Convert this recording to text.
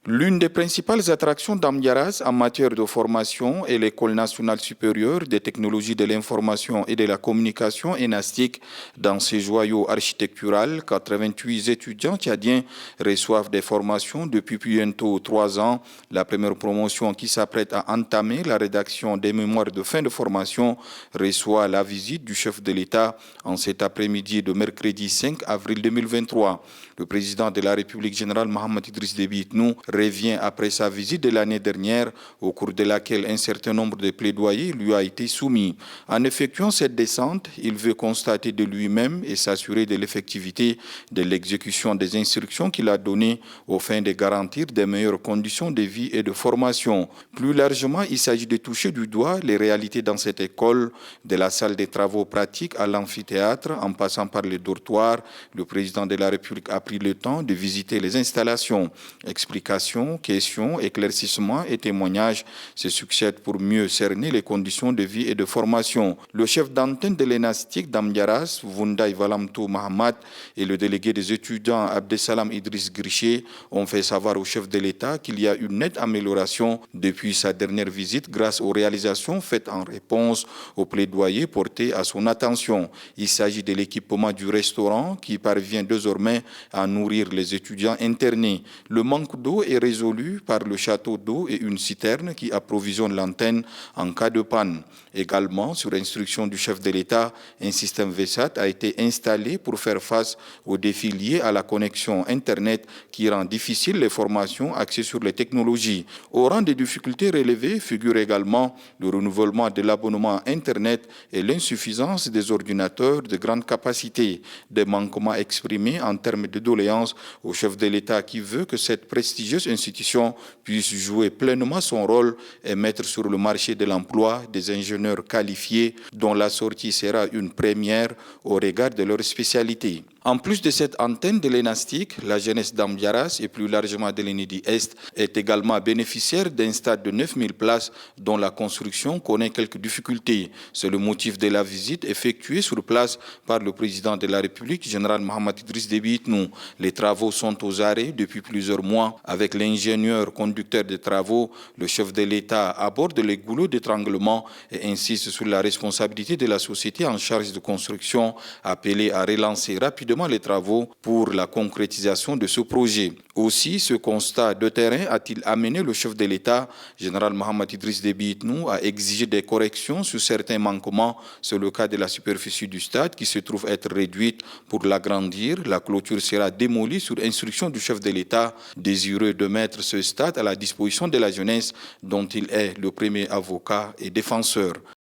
L'une des principales attractions d'Amdiaras en matière de formation est l'École nationale supérieure des technologies de l'information et de la communication ENASTIC. Dans ses joyaux architectural, 88 étudiants tchadiens reçoivent des formations depuis bientôt 3 ans. La première promotion qui s'apprête à entamer la rédaction des mémoires de fin de formation reçoit la visite du chef de l'État en cet après-midi de mercredi 5 avril 2023. Le président de la République générale Mohamed Idriss Déby Itnou revient après sa visite de l'année dernière, au cours de laquelle un certain nombre de plaidoyers lui a été soumis. En effectuant cette descente, il veut constater de lui-même et s'assurer de l'effectivité de l'exécution des instructions qu'il a données aux fins de garantir des meilleures conditions de vie et de formation. Plus largement, il s'agit de toucher du doigt les réalités dans cette école, de la salle des travaux pratiques à l'amphithéâtre, en passant par les dortoirs. Le président de la République a pris le temps de visiter les installations. Explications, questions, éclaircissements et témoignages se succèdent pour mieux cerner les conditions de vie et de formation. Le chef d'antenne de l'ENASTIC d'Amdiaras, Vundaï Valamtou Mahamat, et le délégué des étudiants Abdesalam Idriss Griché ont fait savoir au chef de l'État qu'il y a une nette amélioration depuis sa dernière visite grâce aux réalisations faites en réponse aux plaidoyers portés à son attention. Il s'agit de l'équipement du restaurant qui parvient désormais à nourrir les étudiants internés. Le manque d'eau est résolu par le château d'eau et une citerne qui approvisionne l'antenne en cas de panne. Également, sur instruction du chef de l'État, un système VSAT a été installé pour faire face aux défis liés à la connexion Internet qui rend difficile les formations axées sur les technologies. Au rang des difficultés relevées figure également le renouvellement de l'abonnement Internet et l'insuffisance des ordinateurs de grande capacité, des manquements exprimés en termes de doléances au chef de l'État qui veut que cette prestigieuse institution puisse jouer pleinement son rôle et mettre sur le marché de l'emploi des ingénieurs qualifiés dont la sortie sera une première au regard de leur spécialité. En plus de cette antenne de l'ENASTIC, la jeunesse d'Amdiaras et plus largement de l'ENIDI-Est est également bénéficiaire d'un stade de 9000 places dont la construction connaît quelques difficultés. C'est le motif de la visite effectuée sur place par le président de la République, général Mohamed Idriss Déby Itnou. Les travaux sont aux arrêts depuis plusieurs mois. Avec l'ingénieur conducteur des travaux, le chef de l'État aborde les goulots d'étranglement et insiste sur la responsabilité de la société en charge de construction, appelée à relancer rapidement les travaux pour la concrétisation de ce projet. Aussi, ce constat de terrain a-t-il amené le chef de l'État, général Mohamed Idriss Déby Itnou, à exiger des corrections sur certains manquements. C'est le cas de la superficie du stade qui se trouve être réduite. Pour l'agrandir, la clôture sera démolie sur instruction du chef de l'État, désireux de mettre ce stade à la disposition de la jeunesse dont il est le premier avocat et défenseur.